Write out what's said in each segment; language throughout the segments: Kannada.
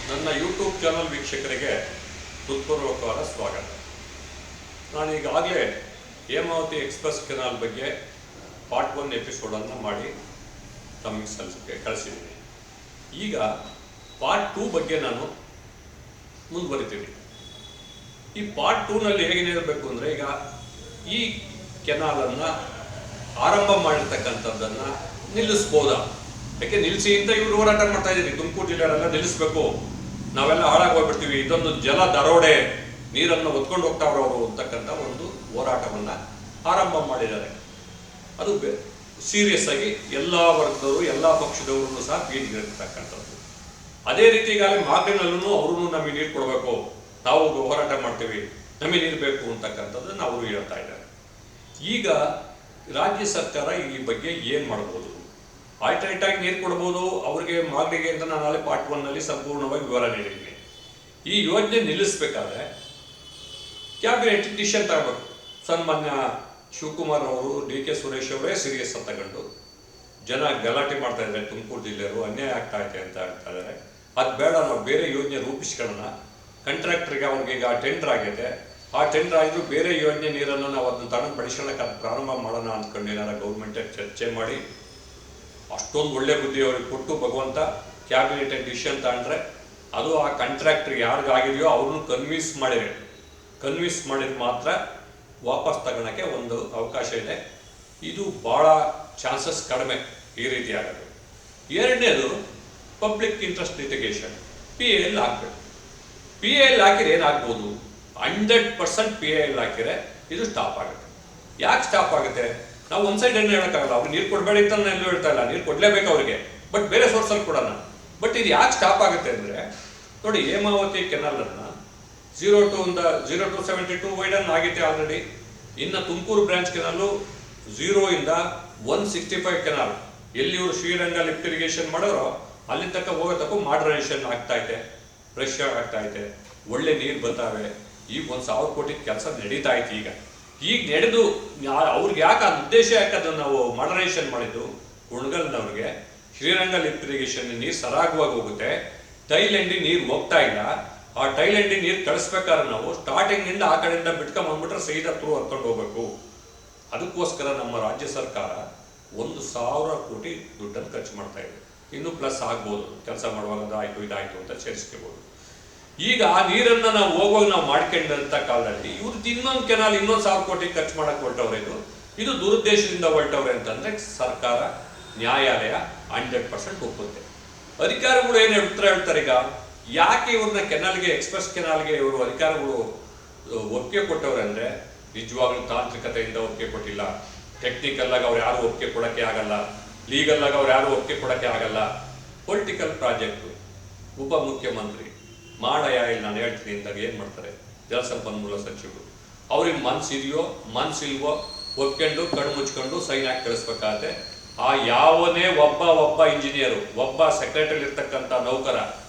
ನನ್ನ ಯೂಟ್ಯೂಬ್ ಚಾನಲ್ ವೀಕ್ಷಕರಿಗೆ ಹೃತ್ಪೂರ್ವಕವಾದ ಸ್ವಾಗತ. ನಾನು ಈಗಾಗಲೇ ಹೇಮಾವತಿ ಎಕ್ಸ್‌ಪ್ರೆಸ್ ಕೆನಾಲ್ ಬಗ್ಗೆ ಪಾರ್ಟ್ 1 ಎಪಿಸೋಡನ್ನು ಮಾಡಿ ತಮಗೆ ಕಳಿಸಿದ್ದೀನಿ. ಈಗ ಪಾರ್ಟ್ 2 ಬಗ್ಗೆ ನಾನು ಮುಂದುವರಿತೀನಿ. ಈ ಪಾರ್ಟ್ 2ನಲ್ಲಿ ಹೇಗೇನಿರಬೇಕು ಅಂದರೆ, ಈಗ ಈ ಕೆನಾಲನ್ನು ಆರಂಭ ಮಾಡಿರ್ತಕ್ಕಂಥದ್ದನ್ನು ನಿಲ್ಲಿಸ್ಬೋದಾ? ಯಾಕೆ ನಿಲ್ಲಿಸಿ ಅಂತ ಇವರು ಹೋರಾಟ ಮಾಡ್ತಾ ಇದ್ದೀರಿ. ತುಮಕೂರು ಜಿಲ್ಲೆಯಲ್ಲೆಲ್ಲ ನಿಲ್ಲಿಸ್ಬೇಕು, ನಾವೆಲ್ಲ ಹಾಳಾಗೋಗ್ಬಿಡ್ತೀವಿ, ಇದೊಂದು ಜಲ ದರೋಡೆ, ನೀರನ್ನು ಹೊತ್ಕೊಂಡು ಹೋಗ್ತಾವ್ರು ಅವರು ಅಂತಕ್ಕಂಥ ಒಂದು ಹೋರಾಟವನ್ನು ಆರಂಭ ಮಾಡಿದ್ದಾರೆ. ಅದು ಸೀರಿಯಸ್ ಆಗಿ ಎಲ್ಲ ವರ್ಗದವರು ಎಲ್ಲ ಪಕ್ಷದವರು ಸಹ ಬೀದಿಗಿರ್ತಕ್ಕಂಥದ್ದು. ಅದೇ ರೀತಿ ಈಗಾಗಲೇ ಮಾಗಡಿನಲ್ಲೂ ಅವರು ನಮಗೆ ನೀರು ಕೊಡಬೇಕು, ನಾವು ಹೋರಾಟ ಮಾಡ್ತೀವಿ, ನಮಗೆ ನೀರು ಬೇಕು ಅಂತಕ್ಕಂಥದ್ದನ್ನು ಅವರು ಹೇಳ್ತಾ ಇದ್ದಾರೆ. ಈಗ ರಾಜ್ಯ ಸರ್ಕಾರ ಈ ಬಗ್ಗೆ ಏನು ಮಾಡ್ಬೋದು? ಆಲ್ಟರ್ನೇಟಾಗಿ ನೀರು ಕೊಡ್ಬೋದು ಅವ್ರಿಗೆ, ಮಾಗಡಿಗೆ ಅಂತ ನಾನು ಅಲ್ಲಿ ಪಾರ್ಟ್ 1ನಲ್ಲಿ ಸಂಪೂರ್ಣವಾಗಿ ವಿವರ ನೀಡಿದ್ದೀನಿ. ಈ ಯೋಜನೆ ನಿಲ್ಲಿಸಬೇಕಾದ್ರೆ ಕ್ಯಾಬಿನೆಟ್ ಡಿಸಿಷನ್ ತಗೋಬೇಕು. ಸನ್ಮಾನ್ಯ ಶಿವಕುಮಾರ್ ಅವರು, ಡಿ.ಕೆ. ಸುರೇಶ್ ಅವರೇ ಸೀರಿಯಸ್ ತಗೊಂಡು, ಜನ ಗಲಾಟೆ ಮಾಡ್ತಾ ಇದ್ದಾರೆ, ತುಮಕೂರು ಜಿಲ್ಲೆಯವರು ಅನ್ಯಾಯ ಆಗ್ತಾ ಇದೆ ಅಂತ ಹೇಳ್ತಾ ಇದ್ದಾರೆ. ಅದು ಬೇಡ, ನಾವು ಬೇರೆ ಯೋಜನೆ ರೂಪಿಸ್ಕೊಳ್ಳೋಣ. ಕಾಂಟ್ರಾಕ್ಟರ್ಗೆ ಅವ್ರಿಗೆ ಈಗ ಟೆಂಡರ್ ಆಗಿದೆ, ಆ ಟೆಂಡರ್ ಆಗಿದ್ರು ಬೇರೆ ಯೋಜನೆ ನೀರನ್ನು ನಾವು ಅದನ್ನು ತಗೊಂಡು ಬಳಸ್ಕೊಳ್ಳೋಕೆ ಅದು ಪ್ರಾರಂಭ ಮಾಡೋಣ ಅಂದ್ಕೊಂಡು ಏನಾರ ಗೌರ್ಮೆಂಟ್ ಚರ್ಚೆ ಮಾಡಿ ಅಷ್ಟೊಂದು ಒಳ್ಳೆ ಬುದ್ಧಿ ಅವ್ರಿಗೆ ಕೊಟ್ಟು ಭಗವಂತ ಕ್ಯಾಬಿನೆಟ್ ಡಿಸಿಷನ್ ತಗೊಂಡ್ರೆ ಅದು ಆ ಕಾಂಟ್ರಾಕ್ಟರ್ ಯಾರಿಗಾಗಿದೆಯೋ ಅವ್ರನ್ನ ಕನ್ವಿನ್ಸ್ ಮಾಡಿದ್ರೆ ಮಾತ್ರ ವಾಪಸ್ ತಗೊಳಕ್ಕೆ ಒಂದು ಅವಕಾಶ ಇದೆ. ಇದು ಭಾಳ ಚಾನ್ಸಸ್ ಕಡಿಮೆ ಈ ರೀತಿ ಆಗೋದು. ಎರಡನೇದು ಪಬ್ಲಿಕ್ ಇಂಟ್ರೆಸ್ಟ್ ಲಿಟಿಗೇಷನ್, PAL ಹಾಕಬೇಕು. PAL ಹಾಕಿದ್ರೆ ಏನಾಗ್ಬೋದು? 100% PAL ಹಾಕಿದ್ರೆ ಇದು ಸ್ಟಾಪ್ ಆಗುತ್ತೆ. ಯಾಕೆ ಸ್ಟಾಪ್ ಆಗುತ್ತೆ? ನಾವು ಒಂದು ಸೈಡ್ ಏನು ಹೇಳೋಕ್ಕಾಗಲ್ಲ. ಅವ್ರು ನೀರು ಕೊಡಬೇಡಿ ಅಂತ ನಾನು ಎಲ್ಲೂ ಹೇಳ್ತಾ ಇಲ್ಲ, ನೀರು ಕೊಡಲೇಬೇಕು ಅವ್ರಿಗೆ, ಬಟ್ ಬೇರೆ ಸೋರ್ಸಲ್ಲಿ ಕೊಡೋಣ. ಬಟ್ ಇದು ಯಾಕೆ ಸ್ಟಾಪ್ ಆಗುತ್ತೆ ಅಂದರೆ, ನೋಡಿ, ಹೇಮಾವತಿ ಕೆನಾಲನ್ನು 0 to 72 ವೈಡನ್ ಆಗಿದೆ ಆಲ್ರೆಡಿ. ಇನ್ನು ತುಮಕೂರು ಬ್ರಾಂಚ್ ಕೆನಾಲು 0 ಇಂದ 165 ಕೆನಾಲ್, ಎಲ್ಲಿ ಇವರು ಶ್ರೀರಂಗ ಲಿಫ್ಟ್ ಇರಿಗೇಷನ್ ಮಾಡೋರೋ ಅಲ್ಲಿ ತನಕ ಹೋಗೋತಕ್ಕೂ ಮಾಡರ್ನೈಸೇಷನ್ ಆಗ್ತಾ ಇದೆ, ಫ್ರೆಶ್ ಆಗ್ತಾ ಇದೆ, ಒಳ್ಳೆ ನೀರು ಬರ್ತಾವೆ. ಈಗ 1,000 ಕೋಟಿ ಕೆಲಸ ನಡೀತಾ ಐತಿ. ಈಗ ನಡೆದು ಅವ್ರಿಗೆ ಯಾಕೆ ಆ ಉದ್ದೇಶ ಯಾಕೆ ಅದನ್ನು ನಾವು ಮಾಡರ್ನೈಸೇಷನ್ ಮಾಡಿದ್ದು? ಕುಣಗಲ್ನವ್ರಿಗೆ ಶ್ರೀರಂಗ ಲಿಫ್ಟ್ ಇರಿಗೇಷನ್ ನೀರು ಸರಾಗವಾಗಿ ಹೋಗುತ್ತೆ, ಟೈಲೆಂಡಿ ನೀರು ಹೋಗ್ತಾ ಇಲ್ಲ. ಆ ಟೈಲೆಂಡಿ ನೀರು ಕಳಿಸ್ಬೇಕಾದ್ರೆ ನಾವು ಸ್ಟಾರ್ಟಿಂಗ್ನಿಂದ ಆ ಕಡೆಯಿಂದ ಬಿಟ್ಕೊಂಡ್ಬಂದ್ಬಿಟ್ರೆ ಸೈದ ಥ್ರೂ ಹರ್ಕೊಂಡು ಹೋಗ್ಬೇಕು. ಅದಕ್ಕೋಸ್ಕರ ನಮ್ಮ ರಾಜ್ಯ ಸರ್ಕಾರ 1,000 ಕೋಟಿ ದುಡ್ಡನ್ನು ಖರ್ಚು ಮಾಡ್ತಾ ಇದೆ. ಇನ್ನೂ ಪ್ಲಸ್ ಆಗ್ಬೋದು, ಕೆಲಸ ಮಾಡುವಾಗ ಅದಾಯಿತು ಇದಾಯಿತು ಅಂತ ಸೇರಿಸ್ಕೋಬೋದು. ಈಗ ಆ ನೀರನ್ನು ನಾವು ಹೋಗುವಾಗ ನಾವು ಮಾಡ್ಕೊಂಡಂಥ ಕಾಲದಲ್ಲಿ ಇವ್ರು ಇನ್ನೊಂದು ಕೆನಾಲ್ 1,000 ಕೋಟಿ ಖರ್ಚು ಮಾಡಕ್ಕೆ ಹೊರಟವ್ರೆ. ಇದು ದುರುದ್ದೇಶದಿಂದ ಹೊರಟವ್ರೆ ಅಂತಂದರೆ ಸರ್ಕಾರ, ನ್ಯಾಯಾಲಯ 100% ಒಪ್ಪುತ್ತೆ. ಅಧಿಕಾರಿಗಳು ಏನು ಉತ್ತರ ಹೇಳ್ತಾರೆ? ಈಗ ಯಾಕೆ ಇವ್ರನ್ನ ಕೆನಾಲ್ಗೆ, ಎಕ್ಸ್‌ಪ್ರೆಸ್ ಕೆನಾಲ್ಗೆ ಇವರು ಅಧಿಕಾರಿಗಳು ಒಪ್ಪಿಗೆ ಕೊಟ್ಟವ್ರೆ ಅಂದರೆ, ನಿಜವಾಗ್ಲೂ ತಾಂತ್ರಿಕತೆಯಿಂದ ಒಪ್ಪಿಗೆ ಕೊಟ್ಟಿಲ್ಲ. ಟೆಕ್ನಿಕಲ್ ಆಗಿ ಅವ್ರು ಯಾರು ಒಪ್ಪಿಗೆ ಕೊಡೋಕ್ಕೆ ಆಗಲ್ಲ, ಲೀಗಲ್ ಆಗಿ ಅವ್ರು ಯಾರು ಒಪ್ಪಿಗೆ ಕೊಡೋಕ್ಕೆ ಆಗಲ್ಲ. ಪೊಲಿಟಿಕಲ್ ಪ್ರಾಜೆಕ್ಟು, ಉಪಮುಖ್ಯಮಂತ್ರಿ ಮಾಡಯ್ಯ ಇಲ್ಲಿ ನಾನು ಹೇಳ್ತೀನಿ ಅಂದಾಗ ಏನು ಮಾಡ್ತಾರೆ ಜಲಸಂಪನ್ಮೂಲ ಸಚಿವರು? ಅವ್ರಿಗೆ ಮನ್ಸಿದೆಯೋ ಮನ್ಸಿಲ್ವೋ ಒಪ್ಕೊಂಡು ಕಣ್ಣು ಮುಚ್ಕೊಂಡು ಸೈನ್ ಹಾಕಿ ಕಳಿಸ್ಬೇಕಾಗತ್ತೆ. ಆ ಯಾವನೇ ಒಬ್ಬ ಇಂಜಿನಿಯರು, ಒಬ್ಬ ಸೆಕ್ರೆಟರಿ ಇರ್ತಕ್ಕಂಥ ನೌಕರ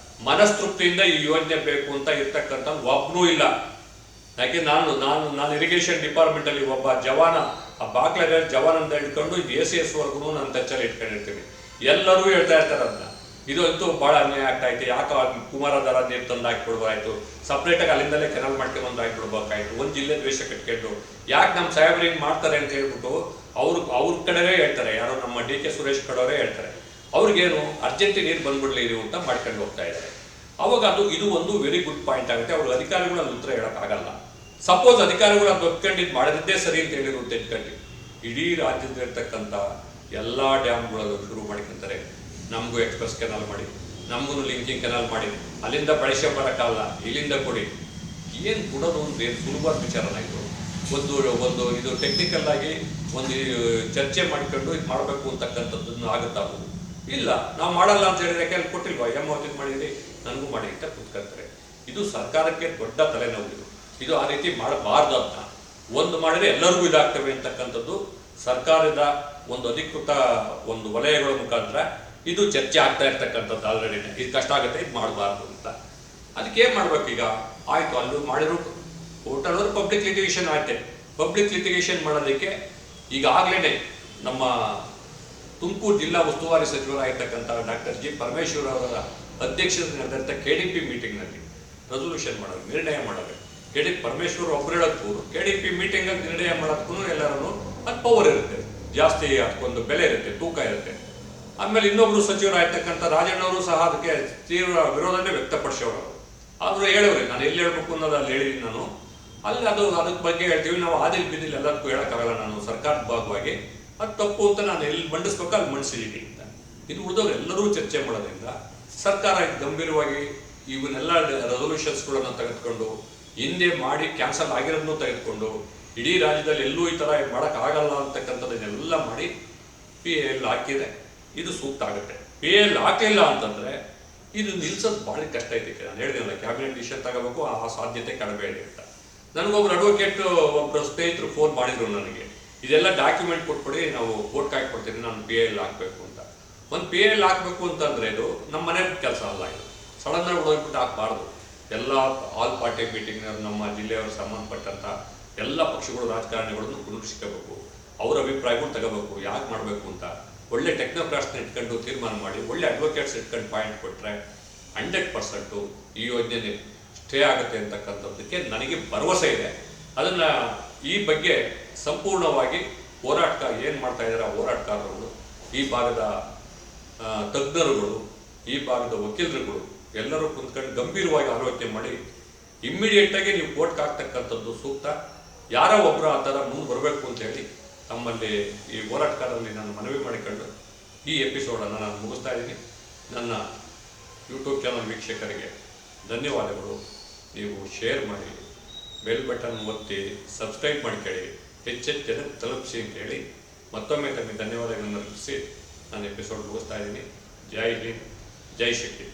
ಮನಸ್ತೃಪ್ತಿಯಿಂದ ಈ ಯೋಜನೆ ಬೇಕು ಅಂತ ಇರ್ತಕ್ಕಂಥ ಒಬ್ಬನೂ ಇಲ್ಲ. ಯಾಕೆ ನಾನು ಇರಿಗೇಷನ್ ಡಿಪಾರ್ಟ್ಮೆಂಟಲ್ಲಿ ಒಬ್ಬ ಜವಾನ, ಆ ಬಾಕ್ಲಲ್ಲಿ ಜವಾನಂದ ಹಿಡ್ಕೊಂಡು ACS ವರ್ಗೂ ನಾನು ಟಚ್ಚಲ್ಲಿ ಇಟ್ಕೊಂಡಿರ್ತೀನಿ. ಎಲ್ಲರೂ ಹೇಳ್ತಾ ಇರ್ತಾರೆ ಅದನ್ನ, ಇದಂತೂ ಭಾಳ ಅನ್ಯಾಯ ಆಗ್ತಾ ಐತೆ, ಯಾಕೆ ಕುಮಾರಧಾರ ನೀರು ತಂದು ಹಾಕಿಬಿಡ್ಬೇಕಾಯ್ತು, ಸಪ್ರೇಟಾಗಿ ಅಲ್ಲಿಂದಲೇ ಕೆನಾಲ್ ಮಾಡ್ಕೊಂಡು ಹಾಕಿಬಿಡ್ಬೇಕಾಯ್ತು, ಒಂದು ಜಿಲ್ಲೆ ದ್ವೇಷ ಕಟ್ಕೊಂಡು ಯಾಕೆ ನಮ್ಮ ಸಾಹೇಬ್ರು ಹಿಂಗೆ ಮಾಡ್ತಾರೆ ಅಂತ ಹೇಳ್ಬಿಟ್ಟು ಅವ್ರ ಕಡೆವೇ ಹೇಳ್ತಾರೆ. ಯಾರೋ ನಮ್ಮ ಡಿ.ಕೆ. ಸುರೇಶ್ ಕಡೆಯವರೇ ಹೇಳ್ತಾರೆ, ಅವ್ರಿಗೇನು ಅರ್ಜೆಂಟಿ ನೀರು ಬಂದ್ಬಿಡ್ಲಿ ಇರು ಅಂತ ಮಾಡ್ಕೊಂಡು ಹೋಗ್ತಾ ಇದ್ದಾರೆ. ಅವಾಗ ಇದು ಒಂದು ವೆರಿ ಗುಡ್ ಪಾಯಿಂಟ್ ಆಗುತ್ತೆ. ಅವ್ರ ಅಧಿಕಾರಿಗಳು ಅಲ್ಲಿ ಉತ್ತರ ಹೇಳೋಕ್ಕಾಗಲ್ಲ. ಸಪೋಸ್ ಅಧಿಕಾರಿಗಳು ಅದು ಒಪ್ಕೊಂಡಿದ್ದು ಮಾಡಿದ್ದೇ ಸರಿ ಅಂತ ಹೇಳಿರುತ್ತೆ ಇಟ್ಕೊಂಡು, ಇಡೀ ರಾಜ್ಯದಲ್ಲಿರ್ತಕ್ಕಂಥ ಎಲ್ಲ ಡ್ಯಾಮ್ಗಳಲ್ಲೂ ಶುರು ಮಾಡ್ಕೊಂತಾರೆ, ನಮಗೂ ಎಕ್ಸ್‌ಪ್ರೆಸ್ ಕೆನಾಲ್ ಮಾಡಿ, ನಮಗೂ ಲಿಂಕಿಂಗ್ ಕೆನಾಲ್ ಮಾಡಿ, ಅಲ್ಲಿಂದ ಬಳಸೇ ಬರೋಕ್ಕಲ್ಲ, ಇಲ್ಲಿಂದ ಕೊಡಿ. ಏನು ಕೊಡೋದು ಒಂದು ಏನು ಸುಲಭ ವಿಚಾರನ ಇದು. ಒಂದು ಇದು ಟೆಕ್ನಿಕಲ್ ಆಗಿ ಒಂದು ಚರ್ಚೆ ಮಾಡ್ಕೊಂಡು ಇದು ಮಾಡಬೇಕು ಅಂತಕ್ಕಂಥದ್ದನ್ನು ಆಗುತ್ತಾವು. ಇಲ್ಲ, ನಾವು ಮಾಡಲ್ಲ ಅಂತ ಹೇಳಿದ್ರೆ ಅಲ್ಲಿ ಕೊಟ್ಟಿಲ್ವಾ, ಹೇಮಾವತಿ ಮಾಡಿದ್ರಿ ನನಗೂ ಮಾಡಿ ಅಂತ ಕೂತ್ಕೊಳ್ತಾರೆ. ಇದು ಸರ್ಕಾರಕ್ಕೆ ದೊಡ್ಡ ತಲೆನೋವು. ಇದು ಆ ರೀತಿ ಮಾಡಬಾರ್ದು ಅಂತ. ಒಂದು ಮಾಡಿದ್ರೆ ಎಲ್ಲರಿಗೂ ಇದಾಗ್ತವೆ ಅಂತಕ್ಕಂಥದ್ದು ಸರ್ಕಾರದ ಒಂದು ಅಧಿಕೃತ ಒಂದು ವಲಯಗಳ ಮುಖಾಂತರ ಇದು ಚರ್ಚೆ ಆಗ್ತಾ ಇರ್ತಕ್ಕಂಥದ್ದು ಆಲ್ರೆಡಿ. ಇದು ಕಷ್ಟ ಆಗುತ್ತೆ, ಇದು ಮಾಡಬಾರ್ದು ಅಂತ. ಅದಕ್ಕೆ ಏನು ಮಾಡ್ಬೇಕು? ಈಗ ಆಯಿತು, ಅಲ್ಲೂ ಮಾಡಿರೋ ಹೋಟೆಲ್ ಪಬ್ಲಿಕ್ ಲಿಟಿಗೇಷನ್ ಆಯ್ತೆ. ಪಬ್ಲಿಕ್ ಲಿಟಿಗೇಷನ್ ಮಾಡೋದಕ್ಕೆ ಈಗಾಗಲೇ ನಮ್ಮ ತುಮಕೂರು ಜಿಲ್ಲಾ ಉಸ್ತುವಾರಿ ಸಚಿವರಾಗಿರ್ತಕ್ಕಂಥ ಡಾಕ್ಟರ್ ಜಿ. ಪರಮೇಶ್ವರ್ ಅವರ ಅಧ್ಯಕ್ಷತೆ ನಡೆದಂಥ KDP ಮೀಟಿಂಗ್ನಲ್ಲಿ ರೆಸೊಲ್ಯೂಷನ್ ಮಾಡೋದು, ನಿರ್ಣಯ ಮಾಡೋದು. ಪರಮೇಶ್ವರ್ ಒಬ್ಬರು ಹೇಳೋದಕ್ಕೂ KDP ಮೀಟಿಂಗಲ್ಲಿ ನಿರ್ಣಯ ಮಾಡೋದಕ್ಕೂ ಎಲ್ಲರೂ ಅದು ಪವರ್ ಇರುತ್ತೆ, ಜಾಸ್ತಿ ಅದಕ್ಕೊಂದು ಬೆಲೆ ಇರುತ್ತೆ, ತೂಕ ಇರುತ್ತೆ. ಆಮೇಲೆ ಇನ್ನೊಬ್ರು ಸಚಿವರಾಗಿರ್ತಕ್ಕಂಥ ರಾಜಣ್ಣವರು ಸಹ ಅದಕ್ಕೆ ತೀವ್ರ ವಿರೋಧನೇ ವ್ಯಕ್ತಪಡಿಸೋರು. ಆದರೂ ಹೇಳೋರಿ, ನಾನು ಎಲ್ಲಿ ಹೇಳ್ಬೇಕು ಅನ್ನೋದು ಅಲ್ಲಿ ಹೇಳಿದ್ದೀನಿ ನಾನು. ಅಲ್ಲಿ ಅದಕ್ಕೆ ಬಗ್ಗೆ ಹೇಳ್ತೀವಿ ನಾವು. ಆದಿಲ್ ಬಿದಿಲ್ ಎಲ್ಲದಕ್ಕೂ ಹೇಳೋಕ್ಕಾಗಲ್ಲ, ನಾನು ಸರ್ಕಾರದ ಭಾಗವಾಗಿ ಅದು ತಪ್ಪು ಅಂತ ನಾನು ಎಲ್ಲಿ ಮಂಡಿಸ್ಬೇಕು ಅಲ್ಲಿ ಮಂಡಿಸಿದ್ದೀನಿ ಅಂತ. ಇದು ಉಳಿದವ್ರು ಎಲ್ಲರೂ ಚರ್ಚೆ ಮಾಡೋದ್ರಿಂದ ಸರ್ಕಾರ ಗಂಭೀರವಾಗಿ ಇವನ್ನೆಲ್ಲ ರೆಸೊಲ್ಯೂಷನ್ಸ್ಗಳನ್ನು ತೆಗೆದುಕೊಂಡು ಹಿಂದೆ ಮಾಡಿ ಕ್ಯಾನ್ಸಲ್ ಆಗಿರೋದನ್ನು ತೆಗೆದುಕೊಂಡು ಇಡೀ ರಾಜ್ಯದಲ್ಲಿ ಎಲ್ಲೂ ಈ ಥರ ಮಾಡೋಕ್ಕಾಗಲ್ಲ ಅಂತಕ್ಕಂಥದ್ದನ್ನೆಲ್ಲ ಮಾಡಿ PAL ಹಾಕಿದೆ. ಇದು ಸೂಕ್ತ ಆಗುತ್ತೆ. PAL ಹಾಕಲಿಲ್ಲ ಅಂತಂದರೆ ಇದು ನಿಲ್ಸೋದು ಭಾಳ ಕಷ್ಟ ಐತೆ. ನಾನು ಹೇಳಿದ್ನಲ್ಲ, ಕ್ಯಾಬಿನೆಟ್ ಡಿಸಿಷನ್ ತಗೋಬೇಕು, ಆ ಸಾಧ್ಯತೆ ಕಡಿಮೆ ಇದೆ ಅಂತ. ನನಗೊಬ್ರು ಅಡ್ವೊಕೇಟ್ ಒಬ್ಬರು ಸ್ನೇಹಿತರು ಫೋನ್ ಮಾಡಿದ್ರು ನನಗೆ, ಇದೆಲ್ಲ ಡಾಕ್ಯುಮೆಂಟ್ ಕೊಟ್ಬಿಡಿ, ನಾವು ಕೋರ್ಟ್ಗೆ ಹಾಕ್ಕೊಡ್ತೀನಿ, ನಾನು PAL ಹಾಕಬೇಕು ಅಂತ. ಒಂದು PAL ಹಾಕಬೇಕು ಅಂತಂದರೆ ಇದು ನಮ್ಮ ಮನೆ ಕೆಲಸ ಅಲ್ಲ. ಇದು ಸಡನ್ನಾಗಿ ಹೋಗ್ಬಿಟ್ಟು ಹಾಕಬಾರ್ದು. ಎಲ್ಲ ಆಲ್ ಪಾರ್ಟಿ ಮೀಟಿಂಗ್ ನಮ್ಮ ಜಿಲ್ಲೆಯವರು ಸಂಬಂಧಪಟ್ಟಂಥ ಎಲ್ಲ ಪಕ್ಷಗಳು ರಾಜಕಾರಣಿಗಳನ್ನು ಕುಣಿಸ್ಕೋಬೇಕು, ಅವರ ಅಭಿಪ್ರಾಯಗಳು ತಗೋಬೇಕು, ಯಾಕೆ ಮಾಡಬೇಕು ಅಂತ. ಒಳ್ಳೆ ಟೆಕ್ನೋಕ್ರಾಟ್ಸ್ನ ಇಟ್ಕೊಂಡು ತೀರ್ಮಾನ ಮಾಡಿ, ಒಳ್ಳೆ ಅಡ್ವೊಕೇಟ್ಸ್ ಇಟ್ಕೊಂಡು ಪಾಯಿಂಟ್ ಕೊಟ್ಟರೆ 100% ಈ ಯೋಜನೆ ಸ್ಟೇ ಆಗುತ್ತೆ ಅಂತಕ್ಕಂಥದ್ದಕ್ಕೆ ನನಗೆ ಭರವಸೆ ಇದೆ. ಅದನ್ನು ಈ ಬಗ್ಗೆ ಸಂಪೂರ್ಣವಾಗಿ ಏನು ಮಾಡ್ತಾ ಇದ್ದಾರೆ ಆ ಹೋರಾಟಗಾರರುಗಳು, ಈ ಭಾಗದ ತಜ್ಞರುಗಳು, ಈ ಭಾಗದ ವಕೀಲರುಗಳು ಎಲ್ಲರೂ ಕುಂತ್ಕೊಂಡು ಗಂಭೀರವಾಗಿ ಆಲೋಚನೆ ಮಾಡಿ ಇಮ್ಮಿಡಿಯೇಟಾಗಿ ನೀವು ಕೋರ್ಟ್ಗೆ ಹಾಕ್ತಕ್ಕಂಥದ್ದು ಸೂಕ್ತ. ಯಾರೋ ಒಬ್ಬರು ಆ ಥರ ಮುಂದೆ ಬರಬೇಕು ಅಂತೇಳಿ ತಮ್ಮಲ್ಲಿ ಈ ಹೋರಾಟಗಾರರಲ್ಲಿ ನಾನು ಮನವಿ ಮಾಡಿಕೊಂಡು ಈ ಎಪಿಸೋಡನ್ನು ನಾನು ಮುಗಿಸ್ತಾ ಇದ್ದೀನಿ. ನನ್ನ ಯೂಟ್ಯೂಬ್ ಚಾನಲ್ ವೀಕ್ಷಕರಿಗೆ ಧನ್ಯವಾದಗಳು. ನೀವು ಶೇರ್ ಮಾಡಿ, ಬೆಲ್ ಬಟನ್ ಒತ್ತಿ, ಸಬ್ಸ್ಕ್ರೈಬ್ ಮಾಡ್ಕೊಳ್ಳಿ, ಹೆಚ್ಚೆಚ್ಚು ಜನಕ್ಕೆ ತಲುಪಿಸಿ ಅಂತ ಹೇಳಿ ಮತ್ತೊಮ್ಮೆ ತಮಗೆ ಧನ್ಯವಾದಗಳನ್ನು ಅರ್ಪಿಸಿ ನಾನು ಎಪಿಸೋಡ್ ಮುಗಿಸ್ತಾ ಇದ್ದೀನಿ. ಜೈ ಹಿಂದ್, ಜೈ ಶಕ್ತಿ.